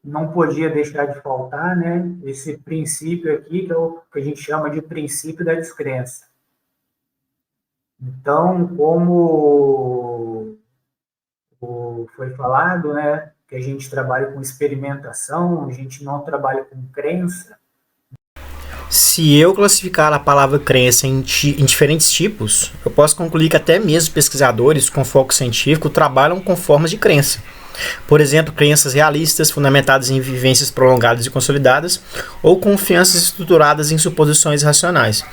não podia deixar de faltar, né, esse princípio aqui, que é o que a gente chama de princípio da descrença. Então, como foi falado, né, que a gente trabalha com experimentação, a gente não trabalha com crença. Se eu classificar a palavra crença em diferentes tipos, eu posso concluir que até mesmo pesquisadores com foco científico trabalham com formas de crença. Por exemplo, crenças realistas fundamentadas em vivências prolongadas e consolidadas, ou confianças estruturadas em suposições racionais.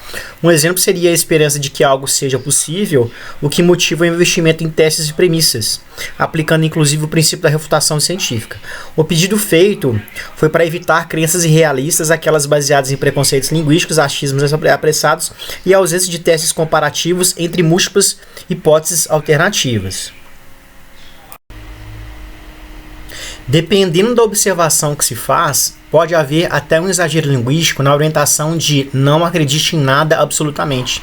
Um exemplo seria a esperança de que algo seja possível, o que motiva o investimento em testes e premissas, aplicando inclusive o princípio da refutação científica. O pedido feito foi para evitar crenças irrealistas, aquelas baseadas em preconceitos linguísticos, achismos apressados e a ausência de testes comparativos entre múltiplas hipóteses alternativas. Dependendo da observação que se faz, pode haver até um exagero linguístico na orientação de não acredite em nada absolutamente.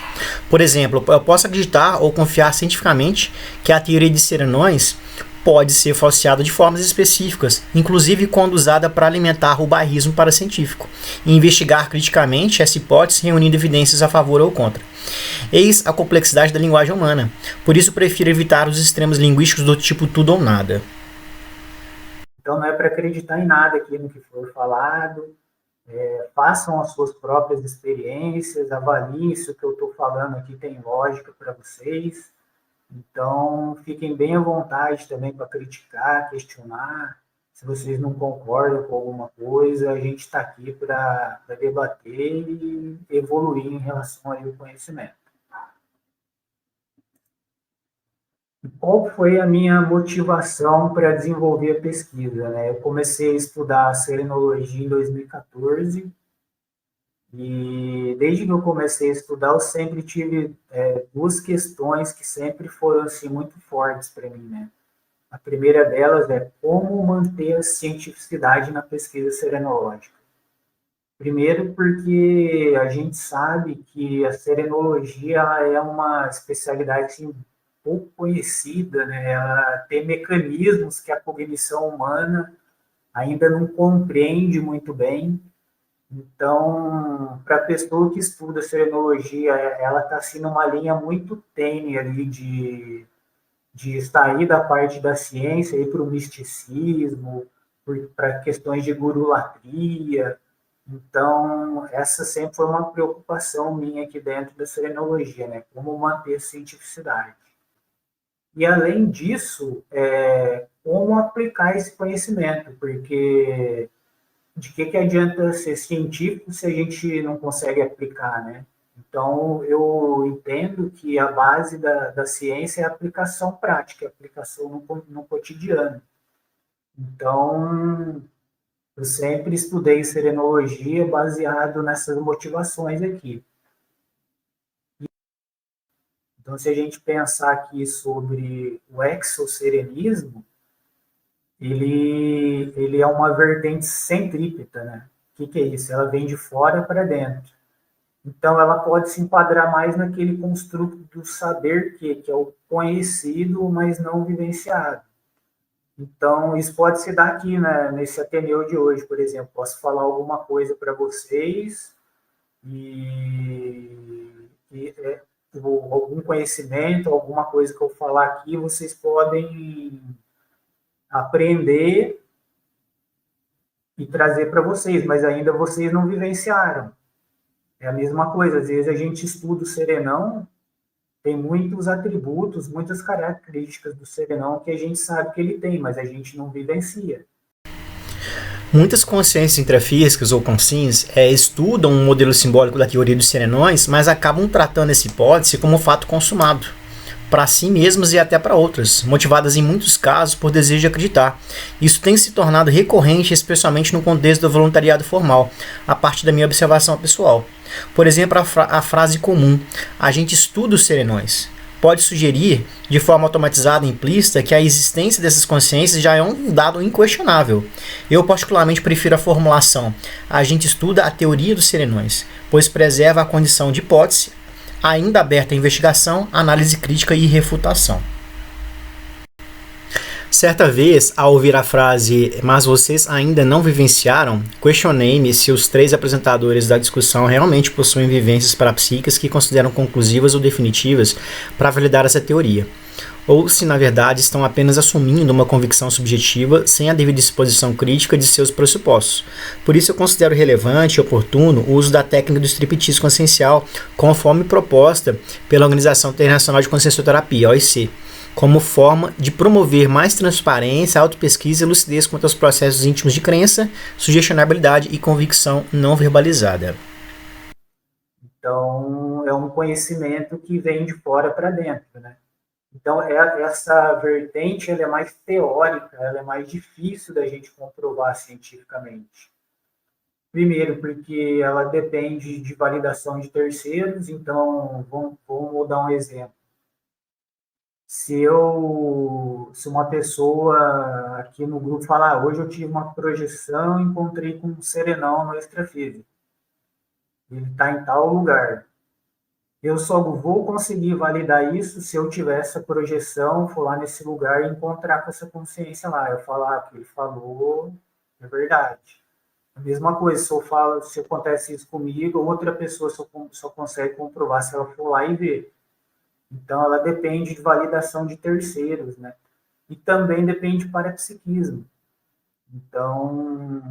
Por exemplo, eu posso acreditar ou confiar cientificamente que a teoria de serenões pode ser falseada de formas específicas, inclusive quando usada para alimentar o bairrismo paracientífico, e investigar criticamente essa hipótese reunindo evidências a favor ou contra. Eis a complexidade da linguagem humana. Por isso, prefiro evitar os extremos linguísticos do tipo tudo ou nada. Então, não é para acreditar em nada aqui no que for falado, façam as suas próprias experiências, avaliem se o que eu estou falando aqui tem lógica para vocês. Então, fiquem bem à vontade também para criticar, questionar. Se vocês não concordam com alguma coisa, a gente está aqui para debater e evoluir em relação ao conhecimento. Qual foi a minha motivação para desenvolver a pesquisa, né? Eu comecei a estudar serenologia em 2014 e desde que eu comecei a estudar eu sempre tive duas questões que sempre foram assim muito fortes para mim, né? A primeira delas é como manter a cientificidade na pesquisa serenológica. Primeiro porque a gente sabe que a serenologia é uma especialidade assim, pouco conhecida, né? Ela tem mecanismos que a cognição humana ainda não compreende muito bem. Então, para a pessoa que estuda serenologia, ela está assim numa linha muito tênue ali de sair da parte da ciência e para o misticismo, para questões de gurulatria. Então, essa sempre foi uma preocupação minha aqui dentro da serenologia, né? Como manter a cientificidade. E, além disso, como aplicar esse conhecimento, porque de que adianta ser científico se a gente não consegue aplicar, né? Então, eu entendo que a base da ciência é a aplicação prática, a aplicação no cotidiano. Então, eu sempre estudei serenologia baseado nessas motivações aqui. Então, se a gente pensar aqui sobre o exoserenismo, ele é uma vertente centrípeta, né? O que é isso? Ela vem de fora para dentro. Então, ela pode se enquadrar mais naquele construto do saber que é o conhecido, mas não vivenciado. Então, isso pode se dar aqui, né, nesse Ateneu de hoje, por exemplo. Posso falar alguma coisa para vocês algum conhecimento, alguma coisa que eu falar aqui, vocês podem aprender e trazer para vocês, mas ainda vocês não vivenciaram. É a mesma coisa, às vezes a gente estuda o serenão, tem muitos atributos, muitas características do serenão que a gente sabe que ele tem, mas a gente não vivencia. Muitas consciências intrafísicas ou consciências estudam um modelo simbólico da teoria dos serenões, mas acabam tratando essa hipótese como um fato consumado, para si mesmas e até para outras, motivadas em muitos casos por desejo de acreditar. Isso tem se tornado recorrente, especialmente no contexto do voluntariado formal, a partir da minha observação pessoal. Por exemplo, a frase comum, a gente estuda os serenões, pode sugerir, de forma automatizada e implícita, que a existência dessas consciências já é um dado inquestionável. Eu particularmente prefiro a formulação, a gente estuda a teoria dos serenões, pois preserva a condição de hipótese, ainda aberta à investigação, análise crítica e refutação. Certa vez, ao ouvir a frase "mas vocês ainda não vivenciaram", questionei-me se os 3 apresentadores da discussão realmente possuem vivências parapsíquicas que consideram conclusivas ou definitivas para validar essa teoria, ou se na verdade estão apenas assumindo uma convicção subjetiva sem a devida exposição crítica de seus pressupostos. Por isso eu considero relevante e oportuno o uso da técnica do striptease consciencial, conforme proposta pela Organização Internacional de Consciencioterapia, OIC, como forma de promover mais transparência, autopesquisa e lucidez quanto aos processos íntimos de crença, sugestionabilidade e convicção não verbalizada. Então, é um conhecimento que vem de fora para dentro, né? Então, essa vertente ela é mais teórica, ela é mais difícil da gente comprovar cientificamente. Primeiro, porque ela depende de validação de terceiros. Então, vamos dar um exemplo. Se uma pessoa aqui no grupo falar, hoje eu tive uma projeção e encontrei com um serenão no extrafísico, ele está em tal lugar, eu só vou conseguir validar isso se eu tiver essa projeção, for lá nesse lugar e encontrar com essa consciência lá, eu falar que ele falou é verdade. A mesma coisa, se acontece isso comigo, outra pessoa só consegue comprovar se ela for lá e ver. Então, ela depende de validação de terceiros, né? E também depende de parapsiquismo. Então,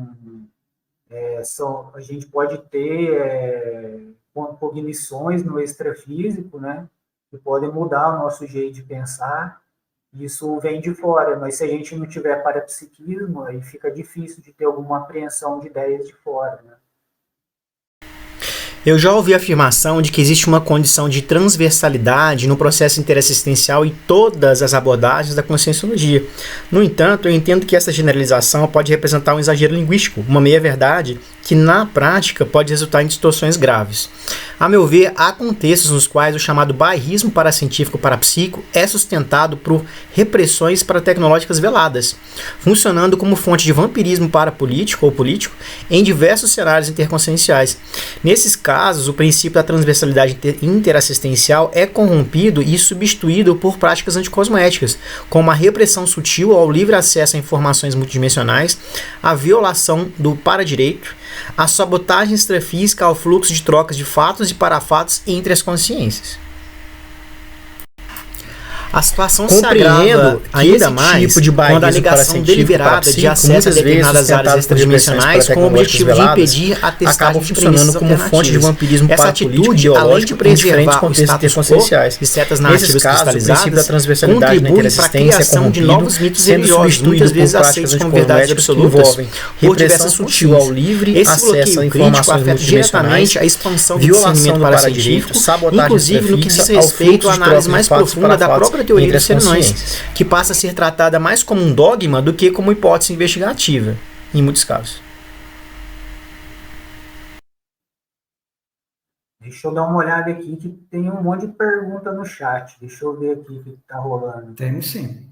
a gente pode ter cognições no extrafísico, né? Que podem mudar o nosso jeito de pensar. Isso vem de fora, mas se a gente não tiver parapsiquismo, aí fica difícil de ter alguma apreensão de ideias de fora, né? Eu já ouvi a afirmação de que existe uma condição de transversalidade no processo interassistencial em todas as abordagens da conscienciologia. No entanto, eu entendo que essa generalização pode representar um exagero linguístico, uma meia-verdade, que na prática pode resultar em distorções graves. A meu ver, há contextos nos quais o chamado bairrismo paracientífico parapsíquico é sustentado por repressões paratecnológicas veladas, funcionando como fonte de vampirismo parapolítico ou político em diversos cenários interconscienciais. Nesses casos, o princípio da transversalidade interassistencial é corrompido e substituído por práticas anticosmoéticas, como a repressão sutil ao livre acesso a informações multidimensionais, a violação do paradireito, a sabotagem extrafísica ao fluxo de trocas de fatos e parafatos entre as consciências. A situação se agrava ainda mais quando a negação deliberada de acesso a determinadas áreas extradimensionais com o objetivo de impedir a testagem de premissas como fonte de vampirismo essa atitude, além de preservar o status quo e certas narrativas cristalizadas, contribui para a criação de novos mitos religiosos, muitas vezes aceitos como verdades absolutas por diversas sutil ao livre acesso a informações afeta diretamente a expansão do discernimento paracientífico, inclusive no que diz respeito à análise mais profunda da própria teoria dos serenões, que passa a ser tratada mais como um dogma do que como hipótese investigativa, em muitos casos. Deixa eu dar uma olhada aqui, que tem um monte de pergunta no chat. Deixa eu ver aqui o que está rolando. Tem sim.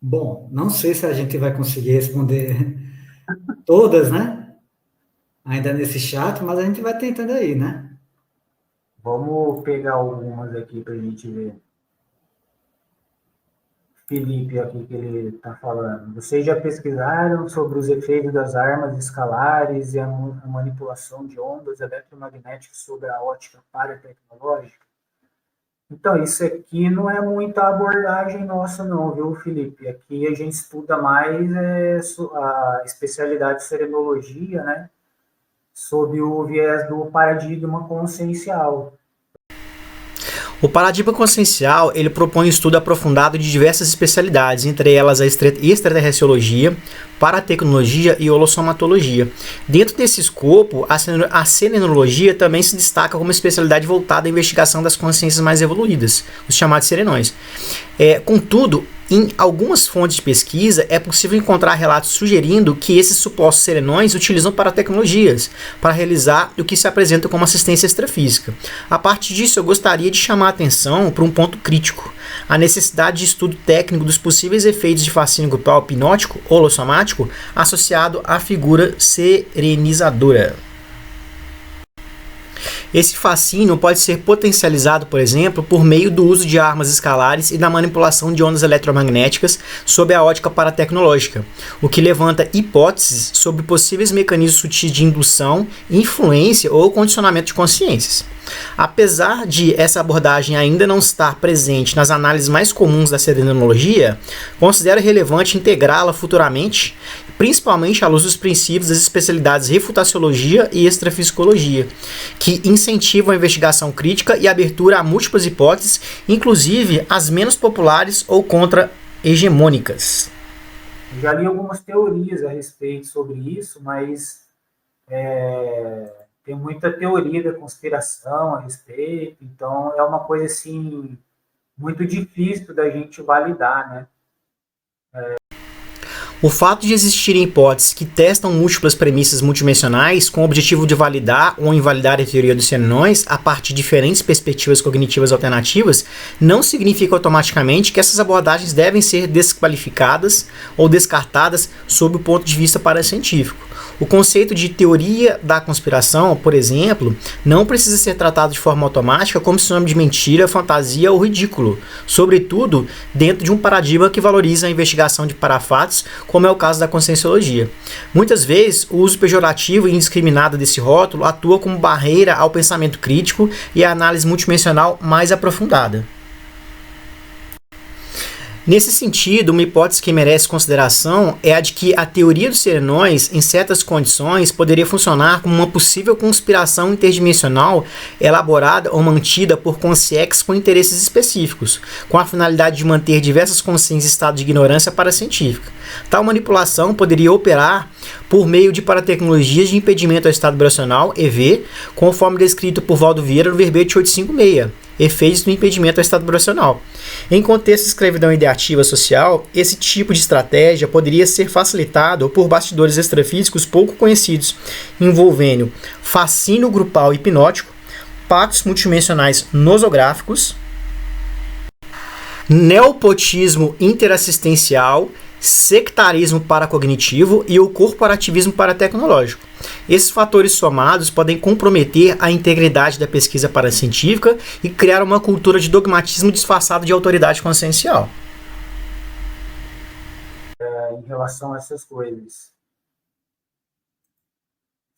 Bom, não sei se a gente vai conseguir responder todas, né? Ainda nesse chat, mas a gente vai tentando aí, né? Vamos pegar algumas aqui para a gente ver. Felipe, aqui que ele está falando. Vocês já pesquisaram sobre os efeitos das armas escalares e a manipulação de ondas eletromagnéticas sobre a ótica paratecnológica? Então, isso aqui não é muita abordagem nossa não, viu, Felipe? Aqui a gente estuda mais a especialidade de serenologia, né? Sob o viés do paradigma consciencial. O paradigma consciencial, ele propõe um estudo aprofundado de diversas especialidades, entre elas a extraterrestriologia, paratecnologia e holossomatologia. Dentro desse escopo, a serenologia também se destaca como especialidade voltada à investigação das consciências mais evoluídas, os chamados serenões. Contudo, em algumas fontes de pesquisa, é possível encontrar relatos sugerindo que esses supostos serenões utilizam paratecnologias para realizar o que se apresenta como assistência extrafísica. A partir disso, eu gostaria de chamar a atenção para um ponto crítico: a necessidade de estudo técnico dos possíveis efeitos de fascínio grupal hipnótico ou holossomático associado à figura serenizadora. Esse fascínio pode ser potencializado, por exemplo, por meio do uso de armas escalares e da manipulação de ondas eletromagnéticas sob a ótica paratecnológica, o que levanta hipóteses sobre possíveis mecanismos sutis de indução, influência ou condicionamento de consciências. Apesar de essa abordagem ainda não estar presente nas análises mais comuns da serenologia, considero relevante integrá-la futuramente, principalmente à luz dos princípios das especialidades refutaciologia e extrafisicologia, que incentivam a investigação crítica e a abertura a múltiplas hipóteses, inclusive as menos populares ou contra-hegemônicas. Já li algumas teorias a respeito sobre isso, mas tem muita teoria da conspiração a respeito, então é uma coisa assim muito difícil da gente validar, né? O fato de existirem hipóteses que testam múltiplas premissas multidimensionais com o objetivo de validar ou invalidar a teoria dos serenões a partir de diferentes perspectivas cognitivas alternativas não significa automaticamente que essas abordagens devem ser desqualificadas ou descartadas sob o ponto de vista paracientífico. O conceito de teoria da conspiração, por exemplo, não precisa ser tratado de forma automática como sinônimo de mentira, fantasia ou ridículo, sobretudo dentro de um paradigma que valoriza a investigação de parafatos, como é o caso da conscienciologia. Muitas vezes, o uso pejorativo e indiscriminado desse rótulo atua como barreira ao pensamento crítico e à análise multidimensional mais aprofundada. Nesse sentido, uma hipótese que merece consideração é a de que a teoria dos serenões, em certas condições, poderia funcionar como uma possível conspiração interdimensional elaborada ou mantida por consciex com interesses específicos, com a finalidade de manter diversas consciências em estado de ignorância paracientífica. Tal manipulação poderia operar por meio de paratecnologias de impedimento ao estado vibracional, EV, conforme descrito por Valdo Vieira no verbete 856. Efeitos do impedimento ao estado vibracional. Em contexto de escravidão ideativa social, esse tipo de estratégia poderia ser facilitado por bastidores extrafísicos pouco conhecidos, envolvendo fascínio grupal hipnótico, pactos multidimensionais nosográficos, neopotismo interassistencial, sectarismo paracognitivo e o corporativismo paratecnológico. Esses fatores somados podem comprometer a integridade da pesquisa paracientífica e criar uma cultura de dogmatismo disfarçado de autoridade consciencial. Em relação a essas coisas.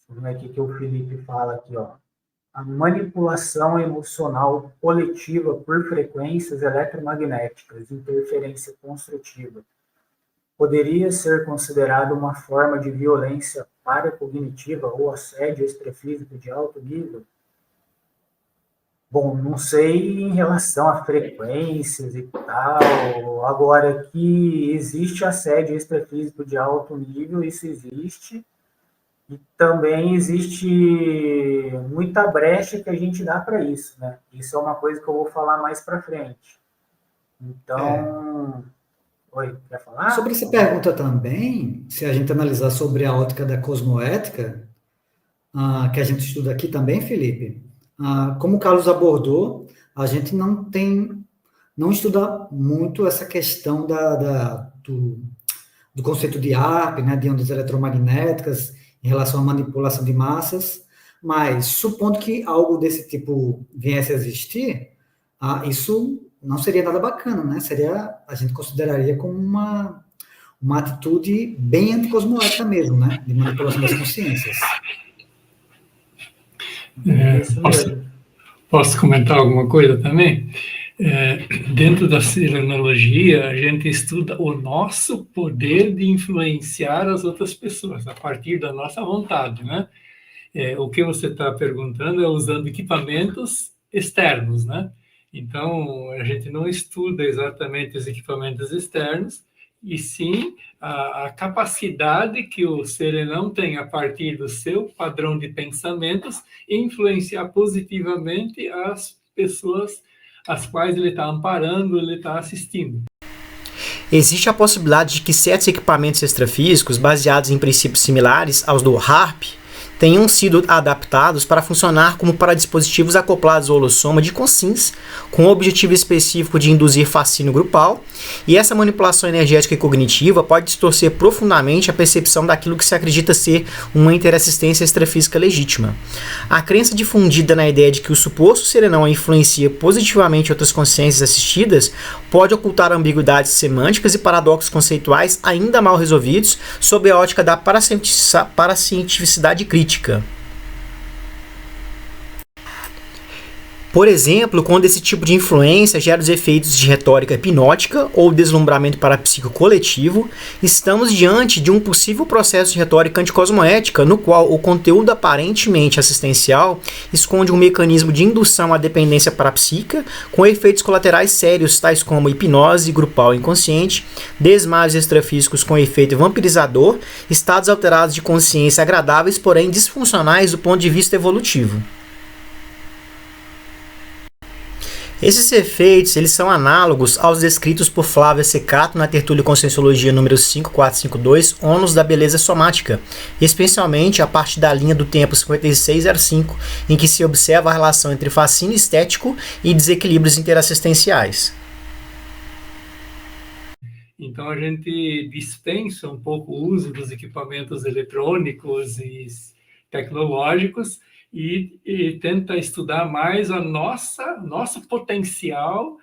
Vamos ver aqui que o Felipe fala aqui, ó. A manipulação emocional coletiva por frequências eletromagnéticas, interferência construtiva, poderia ser considerada uma forma de violência paracognitiva ou assédio extrafísico de alto nível? Bom, não sei em relação a frequências e tal. Agora, que existe assédio extrafísico de alto nível, isso existe. E também existe muita brecha que a gente dá para isso, né? Isso é uma coisa que eu vou falar mais para frente. Então... Oi, quer falar? Sobre essa pergunta também, se a gente analisar sobre a ótica da cosmoética, que a gente estuda aqui também, Felipe, como o Carlos abordou, a gente não estuda muito essa questão do conceito de ARP, né, de ondas eletromagnéticas, em relação à manipulação de massas, mas supondo que algo desse tipo viesse a existir, isso não seria nada bacana, né? A gente consideraria como uma atitude bem anticosmoética mesmo, né? De manipulação das consciências. Posso comentar alguma coisa também? Dentro da serenologia, a gente estuda o nosso poder de influenciar as outras pessoas, a partir da nossa vontade, né? O que você está perguntando é usando equipamentos externos, né? Então, a gente não estuda exatamente os equipamentos externos, e sim a capacidade que o serenão tem, a partir do seu padrão de pensamentos, influenciar positivamente as pessoas às quais ele está amparando, ele está assistindo. Existe a possibilidade de que certos equipamentos extrafísicos, baseados em princípios similares aos do HARP, tenham sido adaptados para funcionar como para dispositivos acoplados ao holossoma de consins, com o objetivo específico de induzir fascínio grupal, e essa manipulação energética e cognitiva pode distorcer profundamente a percepção daquilo que se acredita ser uma interassistência extrafísica legítima. A crença difundida na ideia de que o suposto serenão influencia positivamente outras consciências assistidas pode ocultar ambiguidades semânticas e paradoxos conceituais ainda mal resolvidos sob a ótica da paracientificidade crítica. Por exemplo, quando esse tipo de influência gera os efeitos de retórica hipnótica ou deslumbramento parapsíquico coletivo, estamos diante de um possível processo de retórica anticosmoética no qual o conteúdo aparentemente assistencial esconde um mecanismo de indução à dependência parapsíquica com efeitos colaterais sérios tais como hipnose grupal inconsciente, desmaios extrafísicos com efeito vampirizador, estados alterados de consciência agradáveis, porém disfuncionais do ponto de vista evolutivo. Esses efeitos eles são análogos aos descritos por Flávia Secato na Tertúlia Conscienciologia número 5452, Ônus da Beleza Somática, especialmente a partir da linha do tempo 5605, em que se observa a relação entre fascínio estético e desequilíbrios interassistenciais. Então, a gente dispensa um pouco o uso dos equipamentos eletrônicos e tecnológicos e tenta estudar mais nosso potencial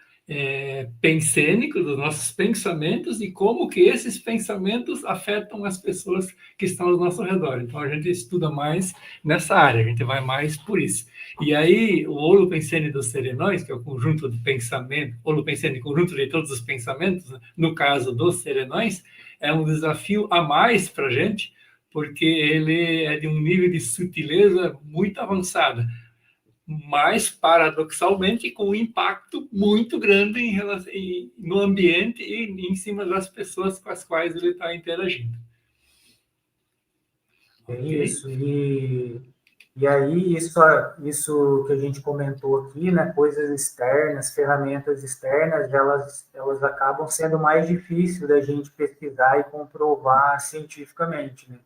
pensênico, dos nossos pensamentos e como que esses pensamentos afetam as pessoas que estão ao nosso redor. Então, a gente estuda mais nessa área, a gente vai mais por isso. E aí, o holopensene dos serenões, que é o conjunto de pensamento, holopensene, conjunto de todos os pensamentos, né? No caso dos serenões, é um desafio a mais para a gente, porque ele é de um nível de sutileza muito avançado, mas, paradoxalmente, com um impacto muito grande no ambiente e em cima das pessoas com as quais ele está interagindo. Okay? Isso, e aí isso que a gente comentou aqui, né, coisas externas, ferramentas externas, elas acabam sendo mais difíceis da gente pesquisar e comprovar cientificamente, né?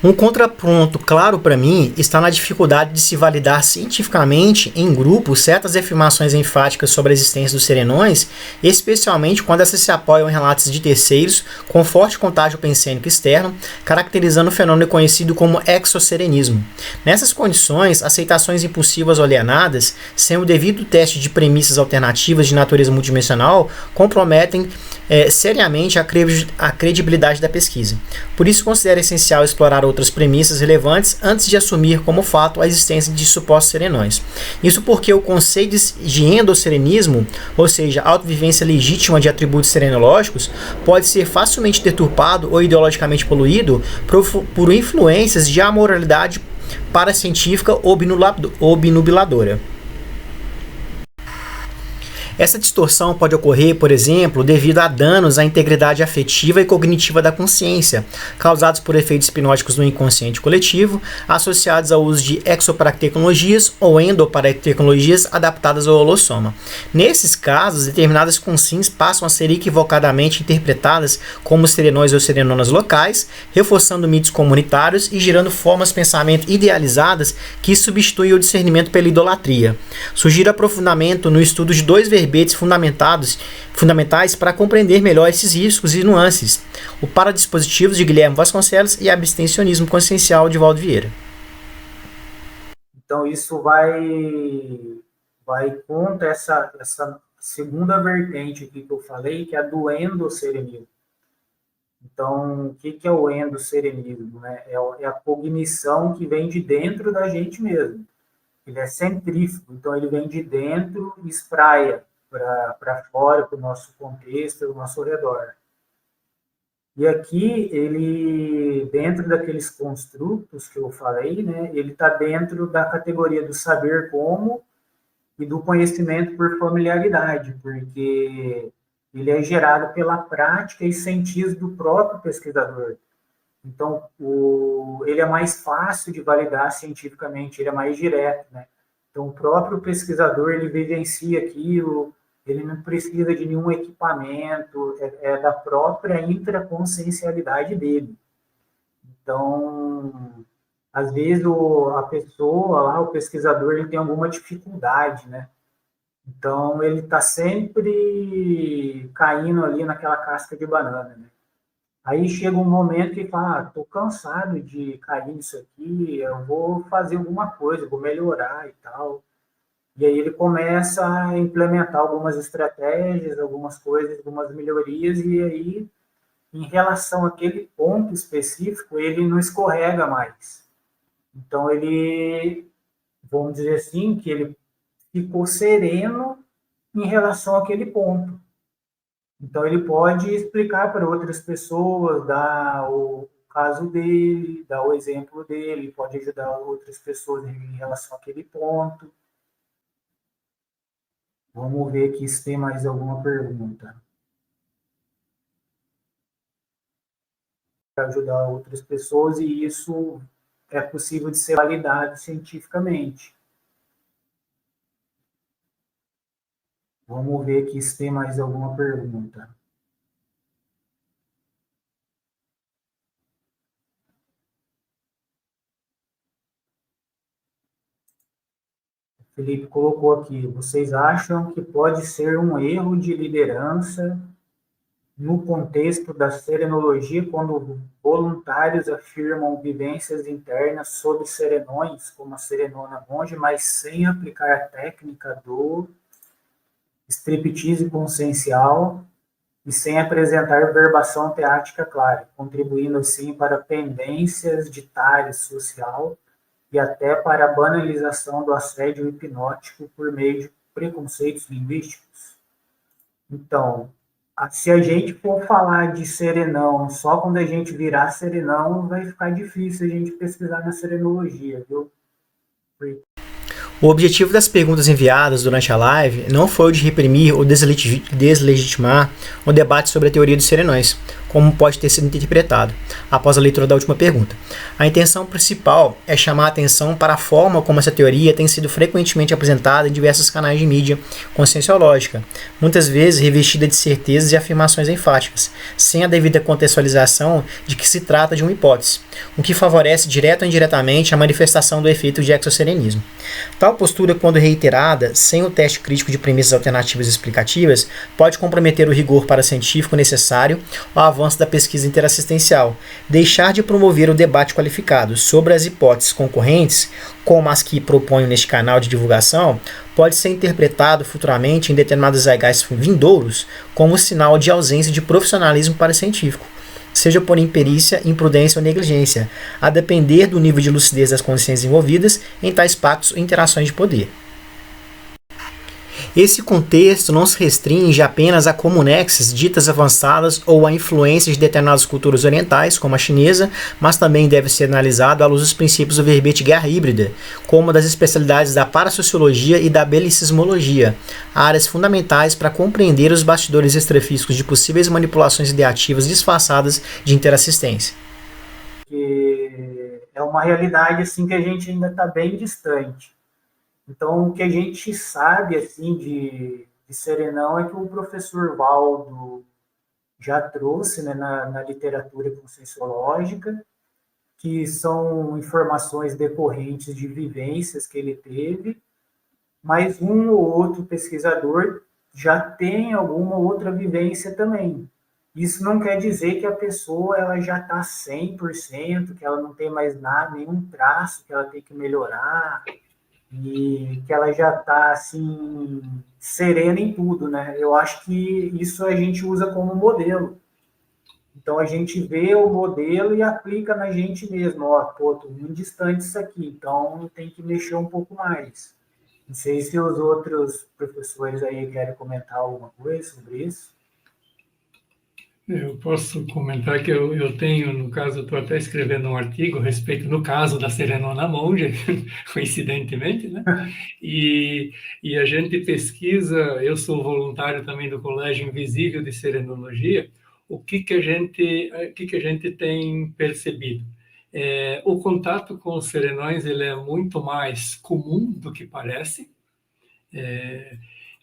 Um contraponto claro para mim está na dificuldade de se validar cientificamente em grupo certas afirmações enfáticas sobre a existência dos serenões, especialmente quando essas se apoiam em relatos de terceiros com forte contágio pensênico externo, caracterizando o fenômeno conhecido como exoserenismo. Nessas condições, aceitações impulsivas ou alienadas, sem o devido teste de premissas alternativas de natureza multidimensional, comprometem seriamente a credibilidade da pesquisa. Por isso, considero essencial explorar outras premissas relevantes antes de assumir como fato a existência de supostos serenões. Isso porque o conceito de endosserenismo, ou seja, autovivência legítima de atributos serenológicos, pode ser facilmente deturpado ou ideologicamente poluído por influências de amoralidade paracientífica ou obnubiladora. Essa distorção pode ocorrer, por exemplo, devido a danos à integridade afetiva e cognitiva da consciência, causados por efeitos hipnóticos no inconsciente coletivo, associados ao uso de exoparactecnologias ou endoparactecnologias adaptadas ao holossoma. Nesses casos, determinadas consins passam a ser equivocadamente interpretadas como serenões ou serenonas locais, reforçando mitos comunitários e gerando formas de pensamento idealizadas que substituem o discernimento pela idolatria. Sugiro aprofundamento no estudo de dois verbetes fundamentais para compreender melhor esses riscos e nuances: o Paradispositivos de Guilherme Vasconcelos e Abstencionismo Consciencial de Valdo Vieira. Então isso vai contra essa segunda vertente aqui que eu falei, que é a do endosserenismo. Então, o que é o endosserenismo, né? É a cognição que vem de dentro da gente mesmo. Ele é centrífugo, então ele vem de dentro e espraia para fora, para o nosso contexto, para o nosso redor. E aqui, ele, dentro daqueles construtos que eu falei, né, ele está dentro da categoria do saber como e do conhecimento por familiaridade, porque ele é gerado pela prática e sentidos do próprio pesquisador. Então, ele é mais fácil de validar cientificamente, ele é mais direto, né? Então, o próprio pesquisador, ele vivencia aquilo, ele não precisa de nenhum equipamento, é da própria intraconsciencialidade dele. Então, às vezes a pessoa lá, o pesquisador, ele tem alguma dificuldade, né? Então, ele está sempre caindo ali naquela casca de banana, né? Aí chega um momento que fala, estou cansado de cair nisso aqui, eu vou fazer alguma coisa, vou melhorar e tal. E aí ele começa a implementar algumas estratégias, algumas coisas, algumas melhorias, e aí, em relação àquele ponto específico, ele não escorrega mais. Então, ele, vamos dizer assim, que ele ficou sereno em relação àquele ponto. Então, ele pode explicar para outras pessoas, dar o caso dele, dar o exemplo dele, pode ajudar outras pessoas em relação àquele ponto. Vamos ver aqui se tem mais alguma pergunta. Para ajudar outras pessoas, e isso é possível de ser validado cientificamente. Vamos ver aqui se tem mais alguma pergunta. Felipe colocou aqui, vocês acham que pode ser um erro de liderança no contexto da serenologia quando voluntários afirmam vivências internas sobre serenões, como a serenona monge, mas sem aplicar a técnica do striptease consciencial e sem apresentar verbação teática clara, contribuindo assim para pendências de talhe social e até para a banalização do assédio hipnótico por meio de preconceitos linguísticos. Então, se a gente for falar de serenão só quando a gente virar serenão, vai ficar difícil a gente pesquisar na serenologia, viu? O objetivo das perguntas enviadas durante a live não foi o de reprimir ou deslegitimar o debate sobre a teoria dos serenões, como pode ter sido interpretado após a leitura da última pergunta. A intenção principal é chamar a atenção para a forma como essa teoria tem sido frequentemente apresentada em diversos canais de mídia conscienciológica, muitas vezes revestida de certezas e afirmações enfáticas, sem a devida contextualização de que se trata de uma hipótese, o que favorece direto ou indiretamente a manifestação do efeito de exoserenismo. Tal postura, quando reiterada, sem o teste crítico de premissas alternativas e explicativas, pode comprometer o rigor paracientífico necessário ao avanço da pesquisa interassistencial, deixar de promover o debate qualificado sobre as hipóteses concorrentes, como as que proponho neste canal de divulgação, pode ser interpretado futuramente em determinados zeigais vindouros como sinal de ausência de profissionalismo paracientífico, seja por imperícia, imprudência ou negligência, a depender do nível de lucidez das consciências envolvidas em tais pactos ou interações de poder. Esse contexto não se restringe apenas a comunexes ditas avançadas ou a influências de determinadas culturas orientais, como a chinesa, mas também deve ser analisado à luz dos princípios do verbete guerra híbrida, como das especialidades da parasociologia e da belicismologia, áreas fundamentais para compreender os bastidores extrafísicos de possíveis manipulações ideativas disfarçadas de interassistência. É uma realidade assim que a gente ainda está bem distante. Então, o que a gente sabe assim de serenão é que o professor Valdo já trouxe, né, na literatura conscienciológica, que são informações decorrentes de vivências que ele teve, mas um ou outro pesquisador já tem alguma outra vivência também. Isso não quer dizer que a pessoa ela já está 100%, que ela não tem mais nada, nenhum traço que ela tem que melhorar, e que ela já está assim serena em tudo, né? Eu acho que isso a gente usa como modelo. Então a gente vê o modelo e aplica na gente mesmo. Ó, pô, tô muito distante disso aqui, então tem que mexer um pouco mais. Não sei se os outros professores aí querem comentar alguma coisa sobre isso. Eu posso comentar que eu tenho, no caso, estou até escrevendo um artigo a respeito, no caso da serenona monge, coincidentemente, né? E a gente pesquisa, eu sou voluntário também do Colégio Invisível de Serenologia, o que a gente tem percebido? O contato com os serenões ele é muito mais comum do que parece,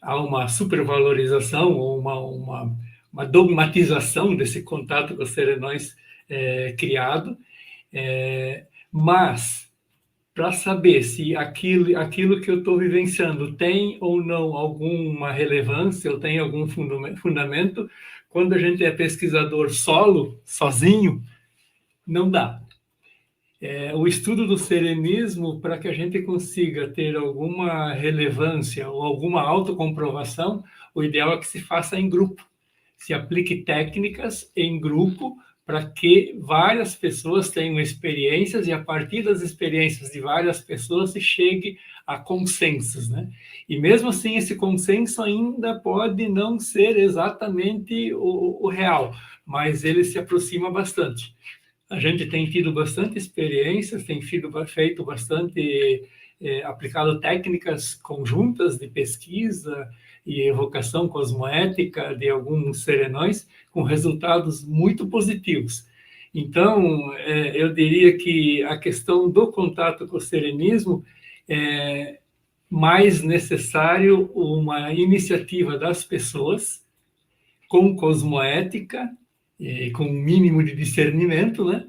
há uma supervalorização ou uma dogmatização desse contato com os serenões criado, Mas, para saber se aquilo que eu estou vivenciando tem ou não alguma relevância, ou tem algum fundamento, quando a gente é pesquisador solo, sozinho, não dá. O estudo do serenismo, para que a gente consiga ter alguma relevância ou alguma autocomprovação, o ideal é que se faça em grupo. Se aplique técnicas em grupo para que várias pessoas tenham experiências e, a partir das experiências de várias pessoas, se chegue a consensos, né? E mesmo assim, esse consenso ainda pode não ser exatamente o real, mas ele se aproxima bastante. A gente tem tido bastante experiências, tem feito bastante, aplicado técnicas conjuntas de pesquisa e evocação cosmoética de alguns serenões, com resultados muito positivos. Então, eu diria que a questão do contato com o serenismo é mais necessário uma iniciativa das pessoas com cosmoética, com um mínimo de discernimento, né?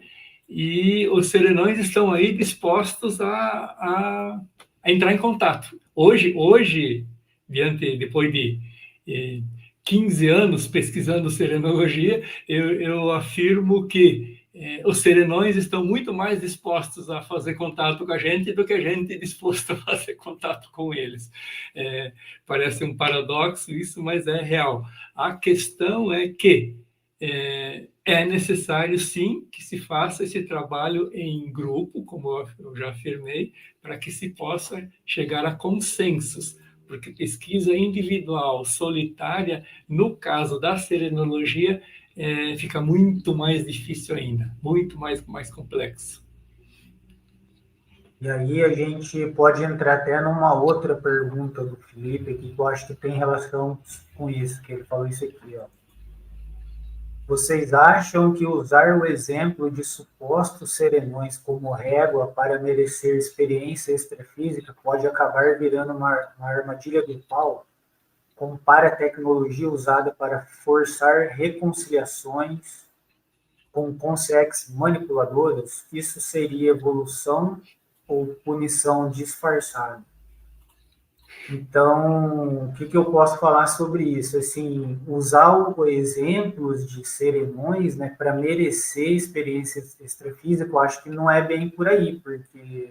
E os serenões estão aí dispostos a entrar em contato. Hoje, depois de 15 anos pesquisando serenologia, eu afirmo que os serenões estão muito mais dispostos a fazer contato com a gente do que a gente disposto a fazer contato com eles. Parece um paradoxo isso, mas é real. A questão é que é necessário, sim, que se faça esse trabalho em grupo, como eu já afirmei, para que se possa chegar a consensos, porque pesquisa individual, solitária, no caso da serenologia, fica muito mais difícil ainda, muito mais complexo. E aí a gente pode entrar até numa outra pergunta do Felipe aqui, que eu acho que tem relação com isso, que ele falou isso aqui, ó. Vocês acham que usar o exemplo de supostos serenões como régua para merecer experiência extrafísica pode acabar virando uma armadilha grupal, como para-tecnologia usada para forçar reconciliações com consciências manipuladoras? Isso seria evolução ou punição disfarçada? Então, o que eu posso falar sobre isso? Assim, usar exemplos de serenões, né, para merecer experiência extrafísica, eu acho que não é bem por aí, porque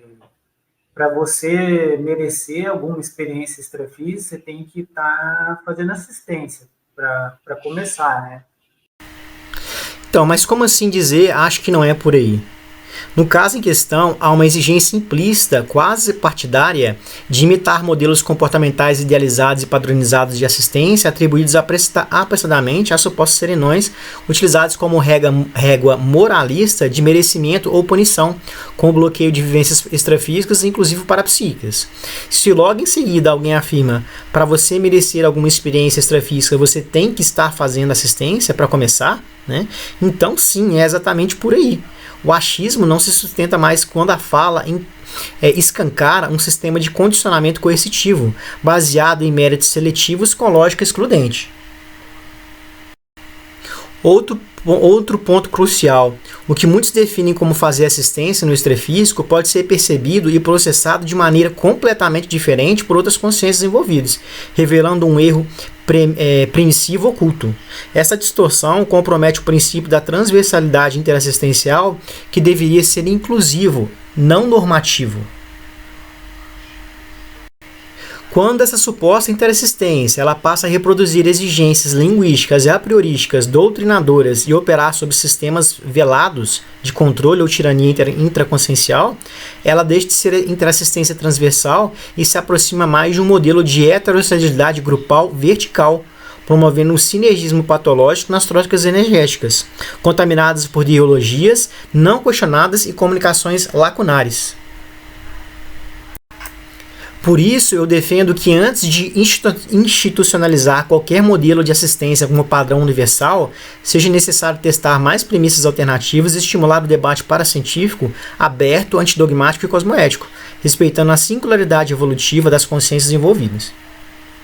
para você merecer alguma experiência extrafísica, você tem que estar fazendo assistência para começar, né? Então, mas como assim dizer, acho que não é por aí? No caso em questão, há uma exigência implícita, quase partidária, de imitar modelos comportamentais idealizados e padronizados de assistência atribuídos apressadamente a supostos serenões, utilizados como régua moralista de merecimento ou punição, com bloqueio de vivências extrafísicas, inclusive parapsíquicas. Se logo em seguida alguém afirma, para você merecer alguma experiência extrafísica, você tem que estar fazendo assistência para começar, né? Então sim, é exatamente por aí. O achismo não se sustenta mais quando a fala escancara um sistema de condicionamento coercitivo, baseado em méritos seletivos com lógica excludente. Outro ponto crucial. O que muitos definem como fazer assistência no extrafísico pode ser percebido e processado de maneira completamente diferente por outras consciências envolvidas, revelando um erro permissivo oculto. Essa distorção compromete o princípio da transversalidade interassistencial, que deveria ser inclusivo, não normativo. Quando essa suposta interassistência ela passa a reproduzir exigências linguísticas e a priorísticas doutrinadoras e operar sobre sistemas velados de controle ou tirania intraconsciencial, ela deixa de ser interassistência transversal e se aproxima mais de um modelo de heterocidalidade grupal vertical, promovendo um sinergismo patológico nas trocas energéticas, contaminadas por ideologias não questionadas e comunicações lacunares. Por isso, eu defendo que antes de institucionalizar qualquer modelo de assistência como padrão universal, seja necessário testar mais premissas alternativas e estimular o debate paracientífico aberto, antidogmático e cosmoético, respeitando a singularidade evolutiva das consciências envolvidas.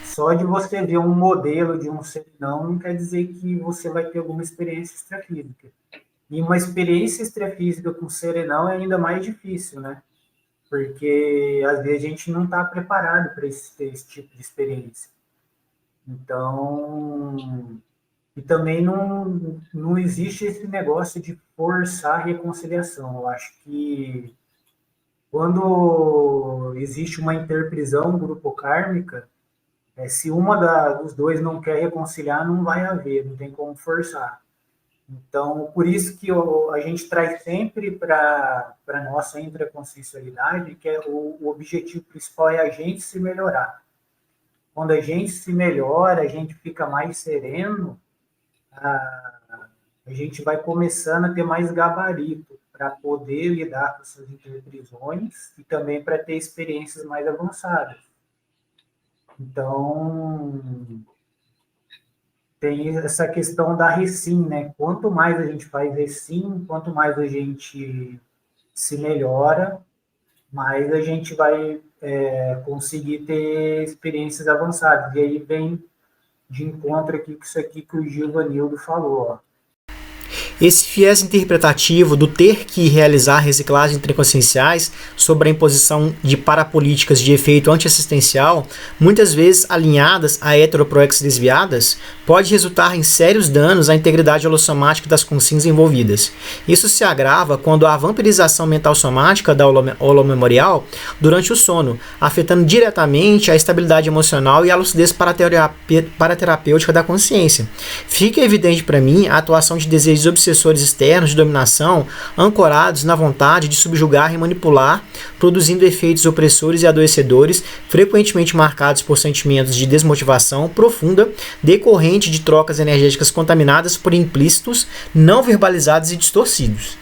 Só de você ver um modelo de um serenão não quer dizer que você vai ter alguma experiência extrafísica. E uma experiência extrafísica com serenão é ainda mais difícil, né? Porque às vezes a gente não está preparado para esse tipo de experiência. Então, e também não existe esse negócio de forçar a reconciliação. Eu acho que quando existe uma interprisão grupo-kármica, se dos dois não quer reconciliar, não vai haver, não tem como forçar. Então, por isso que a gente traz sempre para a nossa intraconsciencialidade que o objetivo principal é a gente se melhorar. Quando a gente se melhora, a gente fica mais sereno, a gente vai começando a ter mais gabarito para poder lidar com essas interprisões e também para ter experiências mais avançadas. Então, tem essa questão da recim, né? Quanto mais a gente faz recim, quanto mais a gente se melhora, mais a gente vai conseguir ter experiências avançadas. E aí vem de encontro aqui com isso aqui que o Givanildo falou, ó. Esse viés interpretativo do ter que realizar reciclagens interconscienciais sobre a imposição de parapolíticas de efeito antiassistencial, muitas vezes alinhadas a heteroproexes desviadas, pode resultar em sérios danos à integridade holossomática das consciências envolvidas. Isso se agrava quando há vampirização mental somática da holomemorial durante o sono, afetando diretamente a estabilidade emocional e a lucidez paraterapêutica da consciência. Fica evidente para mim a atuação de desejos obsessivos externos de dominação, ancorados na vontade de subjugar e manipular, produzindo efeitos opressores e adoecedores, frequentemente marcados por sentimentos de desmotivação profunda, decorrente de trocas energéticas contaminadas por implícitos, não verbalizados e distorcidos.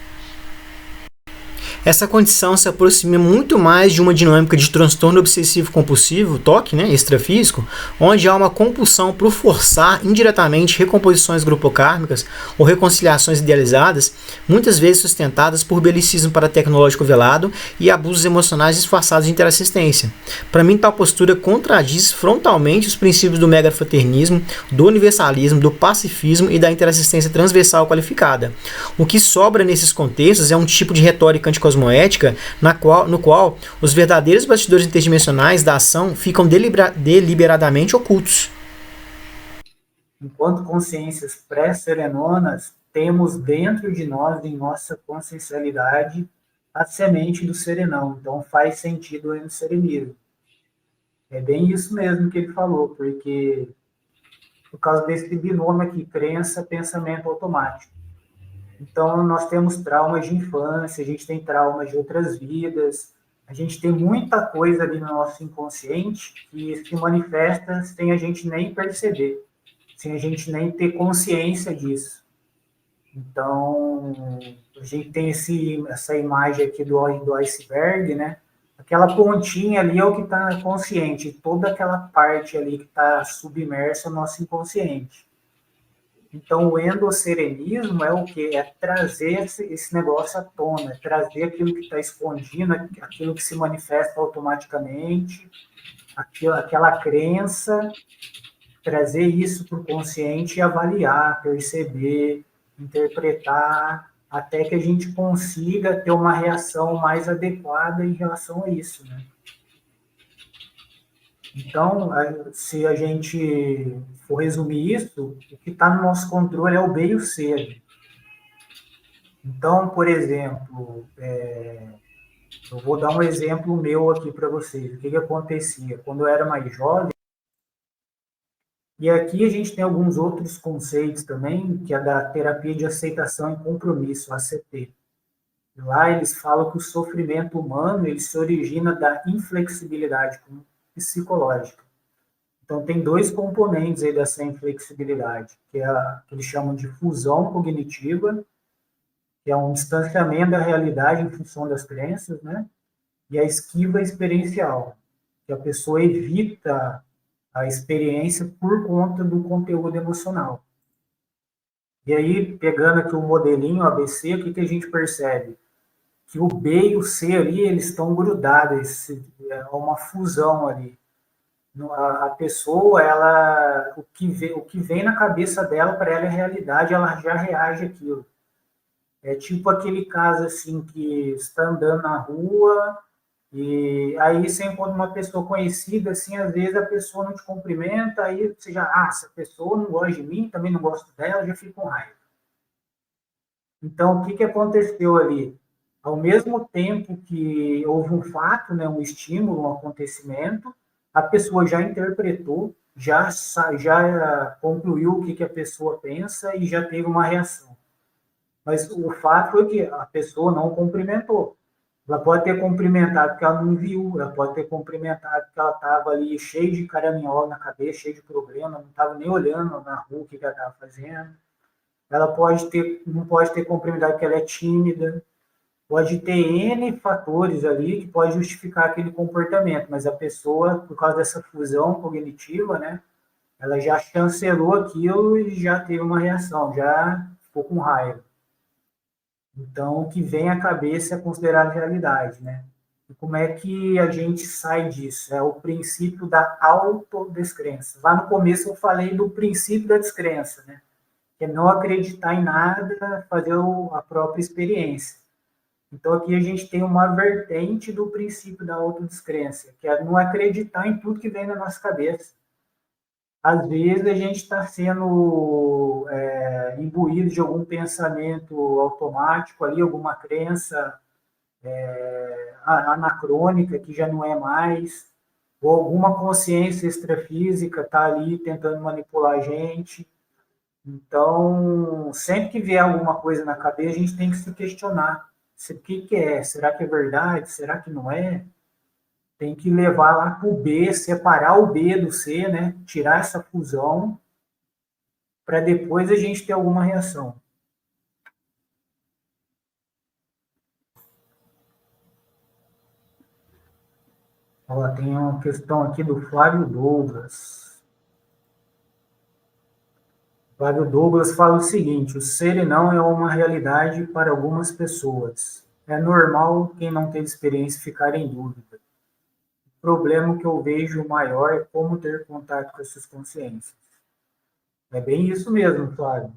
Essa condição se aproxima muito mais de uma dinâmica de transtorno obsessivo-compulsivo, TOC, né, extrafísico, onde há uma compulsão por forçar indiretamente recomposições grupocármicas ou reconciliações idealizadas, muitas vezes sustentadas por belicismo paratecnológico velado e abusos emocionais disfarçados de interassistência. Para mim, tal postura contradiz frontalmente os princípios do megafraternismo, do universalismo, do pacifismo e da interassistência transversal qualificada. O que sobra nesses contextos é um tipo de retórica anticosmológica no qual os verdadeiros bastidores interdimensionais da ação ficam deliberadamente ocultos. Enquanto consciências pré-serenonas, temos dentro de nós, em nossa consciencialidade, a semente do serenão. Então faz sentido o serenismo. É bem isso mesmo que ele falou, porque por causa desse binômio aqui, crença, pensamento automático. Então, nós temos traumas de infância, a gente tem traumas de outras vidas, a gente tem muita coisa ali no nosso inconsciente que se manifesta sem a gente nem perceber, sem a gente nem ter consciência disso. Então, a gente tem essa imagem aqui do iceberg, né? Aquela pontinha ali é o que está consciente, toda aquela parte ali que está submersa no nosso inconsciente. Então, o endoserenismo é o quê? É trazer esse negócio à tona, é trazer aquilo que está escondido, aquilo que se manifesta automaticamente, aquela crença, trazer isso para o consciente e avaliar, perceber, interpretar, até que a gente consiga ter uma reação mais adequada em relação a isso, né? Então, se a gente for resumir isso, o que está no nosso controle é o bem e o ser. Então, por exemplo, eu vou dar um exemplo meu aqui para vocês. O que acontecia? Quando eu era mais jovem, e aqui a gente tem alguns outros conceitos também, que é da terapia de aceitação e compromisso, ACT. Lá eles falam que o sofrimento humano ele se origina da inflexibilidade psicológica. Então, tem dois componentes aí dessa inflexibilidade, que eles chamam de fusão cognitiva, que é um distanciamento da realidade em função das crenças, né? E a esquiva experiencial, que a pessoa evita a experiência por conta do conteúdo emocional. E aí, pegando aqui o modelinho ABC, o que a gente percebe? Que o B e o C ali, eles estão grudados, é uma fusão ali. A pessoa, o que vem na cabeça dela, para ela é realidade, ela já reage àquilo. É tipo aquele caso assim que está andando na rua e aí você encontra uma pessoa conhecida, assim, às vezes a pessoa não te cumprimenta, aí você já, essa pessoa não gosta de mim, também não gosto dela, já fica com raiva. Então, o que que aconteceu ali? Ao mesmo tempo que houve um fato, né, um estímulo, um acontecimento, a pessoa já interpretou, já concluiu o que que a pessoa pensa e já teve uma reação. Mas o fato foi que a pessoa não cumprimentou. Ela pode ter cumprimentado porque ela não viu, ela pode ter cumprimentado porque ela estava ali cheia de caraminhola na cabeça, cheia de problema, não estava nem olhando na rua o que ela estava fazendo. Ela não pode ter cumprimentado porque ela é tímida. Pode ter N fatores ali que pode justificar aquele comportamento, mas a pessoa, por causa dessa fusão cognitiva, né, ela já chancelou aquilo e já teve uma reação, já ficou com raiva. Então, o que vem à cabeça é considerado realidade, né? E como é que a gente sai disso? É o princípio da autodescrença. Lá no começo eu falei do princípio da descrença, né? Que é não acreditar em nada, fazer a própria experiência. Então, aqui a gente tem uma vertente do princípio da autodescrença, que é não acreditar em tudo que vem na nossa cabeça. Às vezes a gente está sendo imbuído de algum pensamento automático ali, alguma crença anacrônica que já não é mais, ou alguma consciência extrafísica está ali tentando manipular a gente. Então, sempre que vier alguma coisa na cabeça, a gente tem que se questionar. O que é? Será que é verdade? Será que não é? Tem que levar lá para o B, separar o B do C, né? Tirar essa fusão, para depois a gente ter alguma reação. Ó, tem uma questão aqui do Flávio Douglas. Flávio Douglas fala o seguinte: o ser e não é uma realidade para algumas pessoas. É normal quem não teve experiência ficar em dúvida. O problema que eu vejo maior é como ter contato com essas consciências. É bem isso mesmo, Flávio.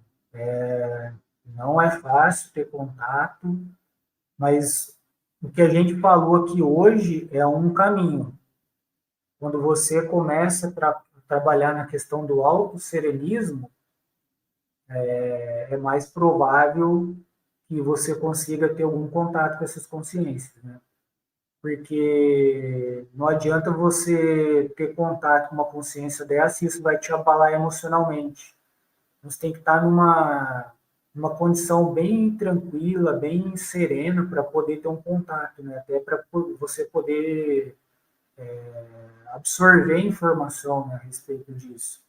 Não é fácil ter contato, mas o que a gente falou aqui hoje é um caminho. Quando você começa a trabalhar na questão do autosserenismo, é mais provável que você consiga ter algum contato com essas consciências, né? Porque não adianta você ter contato com uma consciência dessa e isso vai te abalar emocionalmente. Você tem que estar numa condição bem tranquila, bem serena para poder ter um contato, né? Até para você poder absorver informação, né, a respeito disso.